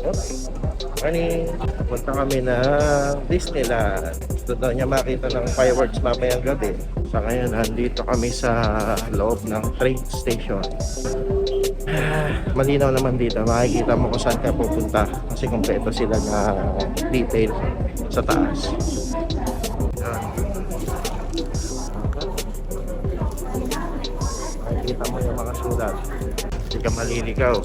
Morning! Punta kami ng Disneyland. Gusto daw niya makita ng fireworks mamayang gabi. Sa ngayon, nandito kami sa loob ng train station. Malinaw naman dito. Makikita mo kung saan ka pupunta. Kasi kompleto sila na detail sa taas. Yan. Makikita mo yung mga sulat. Hindi ka maliligaw.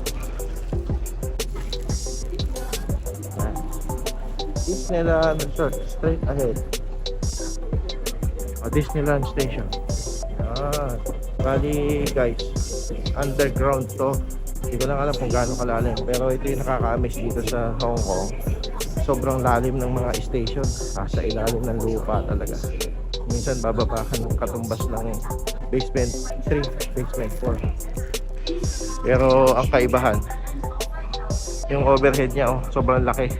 Disneyland Resort, straight ahead. Disneyland Station. Yan. Bali guys, underground to. Hindi ko lang alam kung gaano kalalim. Pero ito yung nakaka-amaze dito sa Hong Kong. Sobrang lalim ng mga station. Sa ilalim ng lupa talaga. Minsan bababa ka ng katumbas ng basement 3, basement 4. Pero ang kaibahan, yung overhead niya sobrang laki.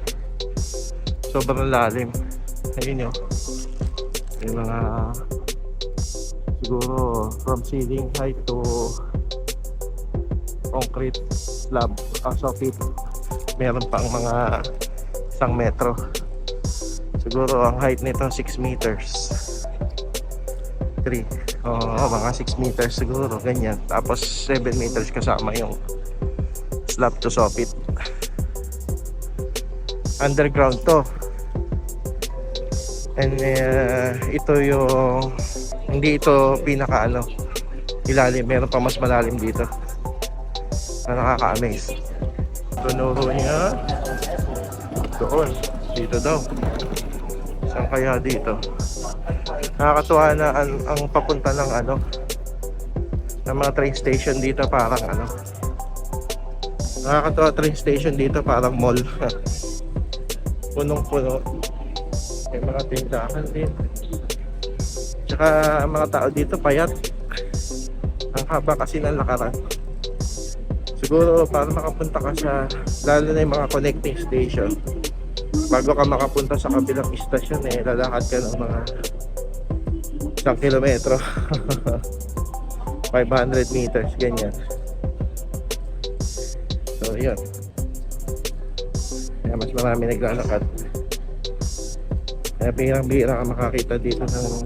Sobrang lalim. Ayun yun. May mga siguro from ceiling height to concrete slab soffit. Meron pang mga 1 metro. Siguro ang height nito 6 meters. 3. Mga 6 meters siguro. Ganyan. Tapos 7 meters kasama yung slab to soffit. Underground to. And ito yung hindi ito pinaka ilalim, meron pa mas malalim dito na nakaka-amaze. Tunuro niya doon, dito daw. Saan kaya dito? Nakakatuwa na ang papunta ng ng mga train station dito parang nakakatuwa train station dito parang mall. Punong-puno. May mga tindahan din. Tsaka ang mga tao dito payat. Ang haba kasi ng lakaran. Siguro para makapunta ka sa lalo na yung mga connecting station, bago ka makapunta sa kabilang istasyon lalakad ka ng mga 1 kilometro. 500 meters ganyan. So yun. Kaya mas marami naglalakad. Kaya bihirang-bihira ka makakita dito ng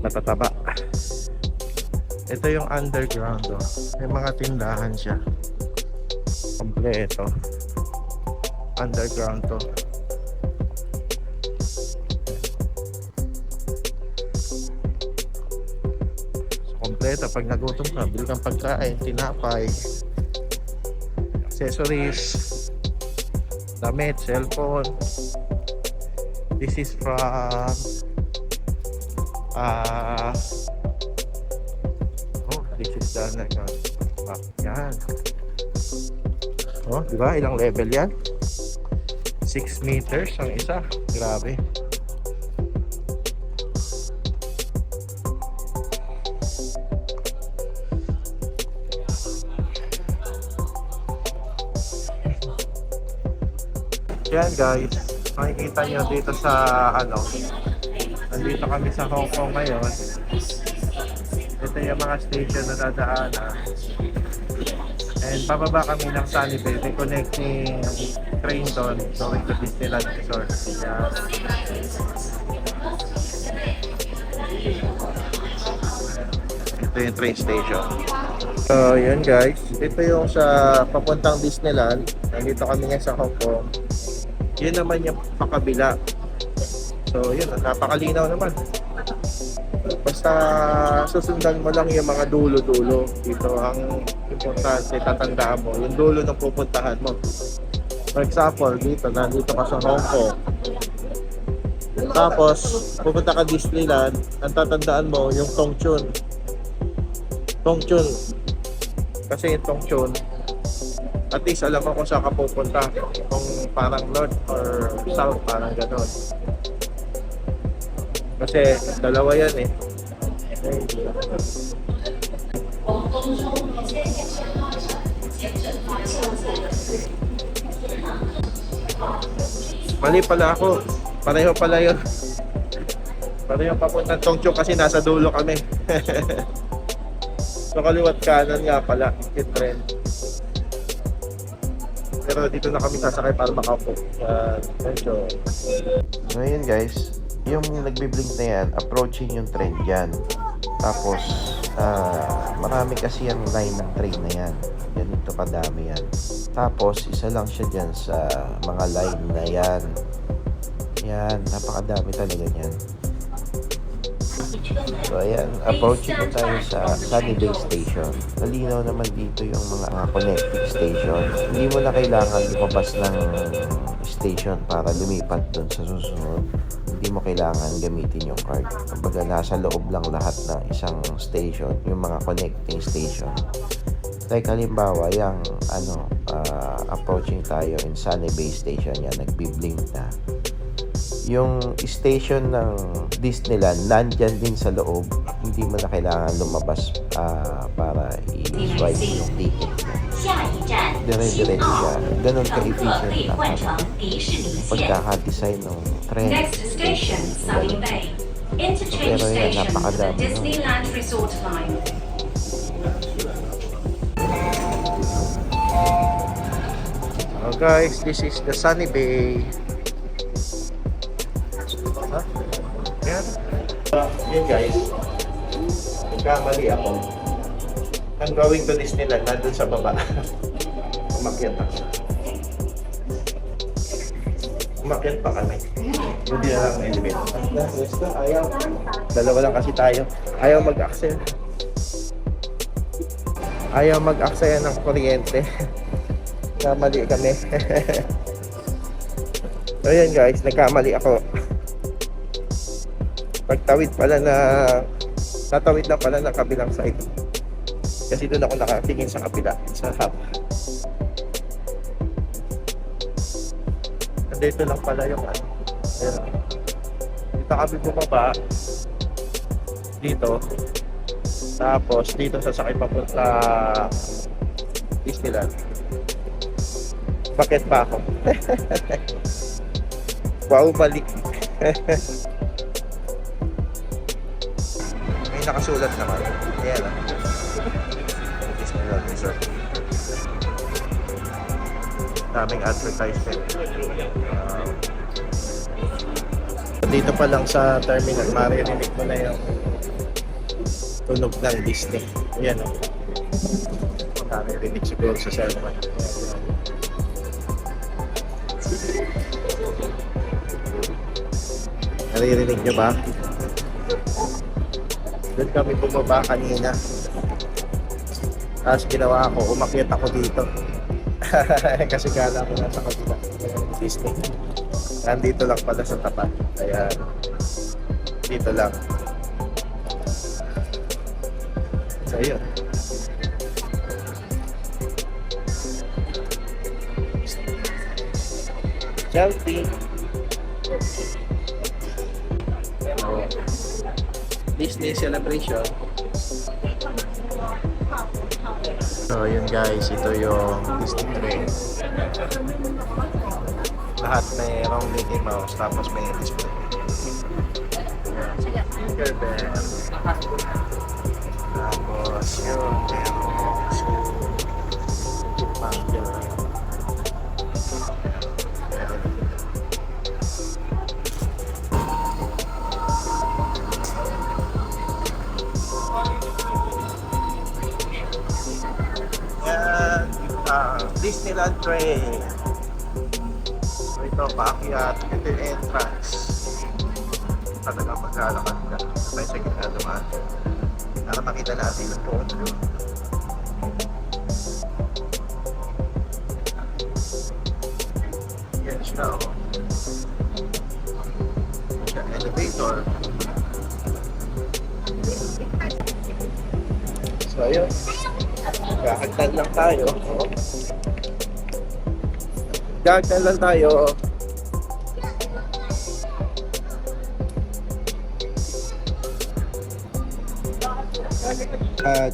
matataba. Ito yung underground. May mga tindahan siya. Kompleto. Underground to. So, kompleto. Pag nagutom ka, bili kang pagkain, tinapay, accessories, damit, cellphone. This is from this is the yan. Diba? Ilang level yan? 6 meters ang isa. Grabe. Yan guys. Makikita nyo dito sa nandito kami sa Hong Kong ngayon. Ito yung mga station na dadaanan. And pababa kami ng Sunny Bay. May connecting train doon going to Disneyland Resort. Yan. Ito yung train station. So yun guys. Ito yung sa papuntang Disneyland. Nandito kami ngayon sa Hong Kong. Yun naman yung pakabila. So yun, napakalinaw naman. Basta susundan mo lang yung mga dulo-dulo. Dito ang importante, tatandaan mo yung dulo ng pupuntahan mo. For example, nandito ka sa Hong Kong. Tapos pupunta ka Disneyland, ang tatandaan mo yung Tongchun. Tongchun. Kasi yung Tongchun, at least alam mo kung saan ka pupunta, kung parang north or south, parang gano'n. Kasi dalawa yan Mali pala ako. Pareho pala yun. Pareho papuntang Tongchon kasi nasa dulo kami. So kaliwat kanan nga pala yung trend. Pero dito na kami sasakay para makaupo. Medyo. So yun guys, yung nagbiblink na yan, approaching yung train dyan. Tapos, marami kasi yung line ng train na yan. Ganito kadami yan. Tapos, isa lang siya dyan sa mga line na yan. Yan, napakadami talaga yan. So ayan, approaching na tayo sa Sunny Bay Station. Malinaw naman dito yung mga connecting station. Hindi mo na kailangan lumabas ng station para lumipat dun sa susunod. Hindi mo kailangan gamitin yung card. Kumbaga nasa loob lang lahat ng isang station, yung mga connecting station. Like halimbawa, yung approaching tayo in Sunny Bay Station, yan, nagbi-blink na. Yung station ng Disneyland, nandyan din sa loob. Hindi mo na kailangan lumabas para i-swipe yung ticket mo. Dire-diretso siya. Ganun ka-efficient na pagkaka-design ng train station. Pero yan, napakadami. So guys, this is the Sunny Bay. Yun guys, nagkamali ako. Ang going to Disneyland, nandun sa baba. Umakyat ako. Umakyat pa kami. Hindi na lang elevator. Ayaw. Dalawa lang kasi tayo. Ayaw mag-access. Ayaw mag-access ng kuryente. Kamali kami. So yun guys, nagkamali ako. Pagtawid pala tatawid lang pala ng kabilang side. Kasi doon ako nakatingin sa kabila, sa hub. Dito lang pala yung dito kami bumaba. Dito. Tapos dito sasakay papunta Disneyland. Bakit pa ako? Wow, balik. Nakasulat naman. Ayan lang. Disneyland Resort. Daming advertisement. Dito pa lang sa terminal, maririnig mo na yung tunog ng Disney. Ayan o. Maririnig siguro sa cellphone. Naririnig nyo ba? Doon kami bumaba kanina. Tapos ginawa ko, umakyat ako dito. Kasi kala ko nasa kabila. Disney. Nandito lang pala sa tapat. Kaya dito lang. So yun. Selfie. Disney celebration. So yun guys, ito yung Disney train. Lahat mayroong Mickey Mouse, tapos may display. Tinker Bell. Tapos yun, merong Chipmunk. Disneyland train. So ito, paakyat. Ito yung entrance. Talaga maglalakad ka. May sa gitna naman. Para makita natin ang buong view. Yan siya. Siya elevator. So ayun. Gagdan lang tayo. Gagdan lang tayo.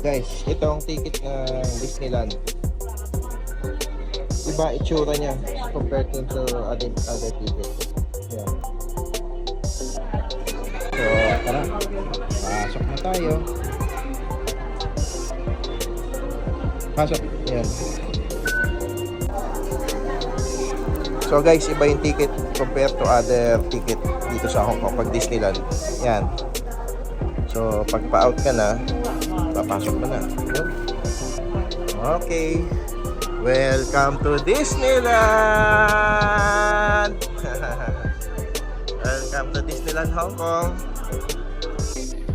Guys, ito ang ticket ng Disneyland. Iba itsura niya compared to other tickets. Yan. So, tara. Pasok na tayo. Pasok. Yan. So guys, iba yung ticket compared to other ticket dito sa Hong Kong pag Disneyland. Yan. So pag pa-out ka na, papasok ka na. Yun. Okay. Welcome to Disneyland! Welcome to Disneyland Hong Kong.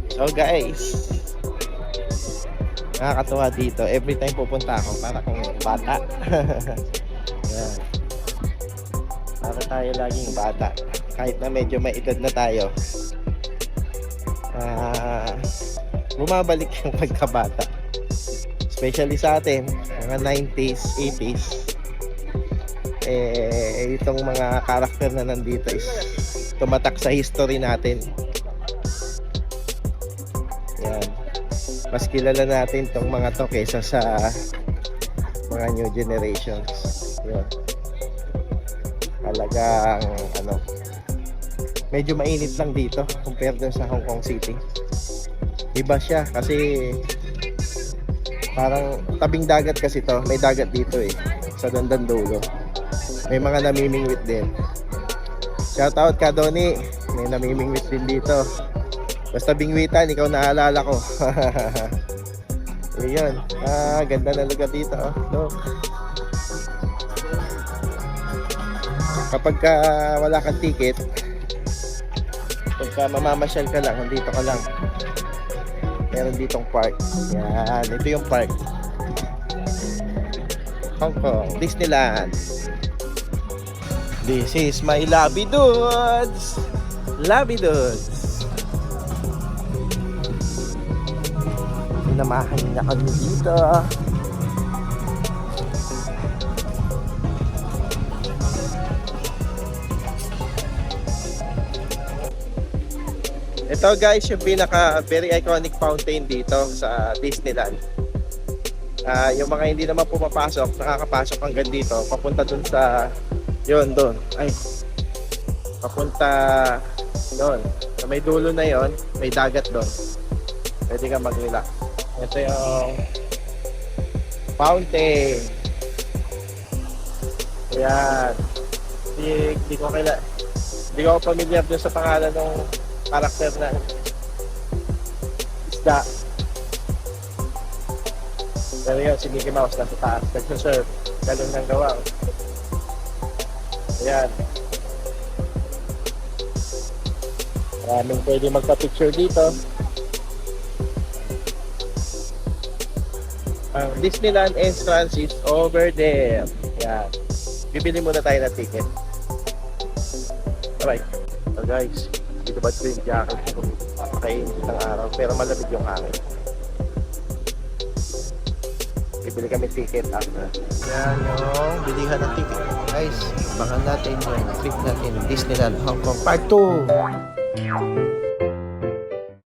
So guys, nakakatuwa dito. Every time pupunta ako, para kung bata. Yan. Para tayo laging bata. Kahit na medyo may edad na tayo. Bumabalik yung pagkabata. Especially sa atin, mga 90s, 80s. Itong mga karakter na nandito is tumatak sa history natin. Yan. Mas kilala natin tong mga to kaysa sa mga new generations. Yan. Talagang medyo mainit lang dito compared dun sa Hong Kong City. Iba siya kasi parang tabing dagat kasi to. May dagat dito sa Dandandulo. May mga namimingwit din. Shoutout ka, Donnie. May namimingwit din dito. Basta bingwitan, ikaw naalala ko. Ayun. Ganda na lugar dito. Look. Kapag wala kang ticket, pagka mamamasyal ka lang, nandito ka lang. Meron ditong park. Yan. Ito yung park. Hong Kong. Disneyland. This is my Labby Dudes. Labby Dudes. Pinamahan na kami dito. Ito guys, yung pinaka very iconic fountain dito sa Disneyland. Yung mga hindi naman pumapasok, nakakapasok hanggang dito, papunta dun sa doon. Ay. Papunta doon. Sa may dulo na yon, may dagat doon. Pwede ka mag-relax. Ito yung fountain. Ayan. Hindi ko familiar dun sa pangalan ng karakter na isda. Pero yun, si Mickey Mouse nasa taas. Nagsusurf. Ganun ng gawa. Ayan. Maraming pwede magpa-picture dito. Ang Disneyland entrance is over there. Ayan. Bibili muna tayo ng ticket. Alright. So guys, dito ba ito yung jacket ko? Napakainit ng araw, pero malamig yung hangin. Bibili kami ticket after. Yan yung bilihan ng ticket. Guys, abangan natin yung trip natin Disneyland Hong Kong Part 2.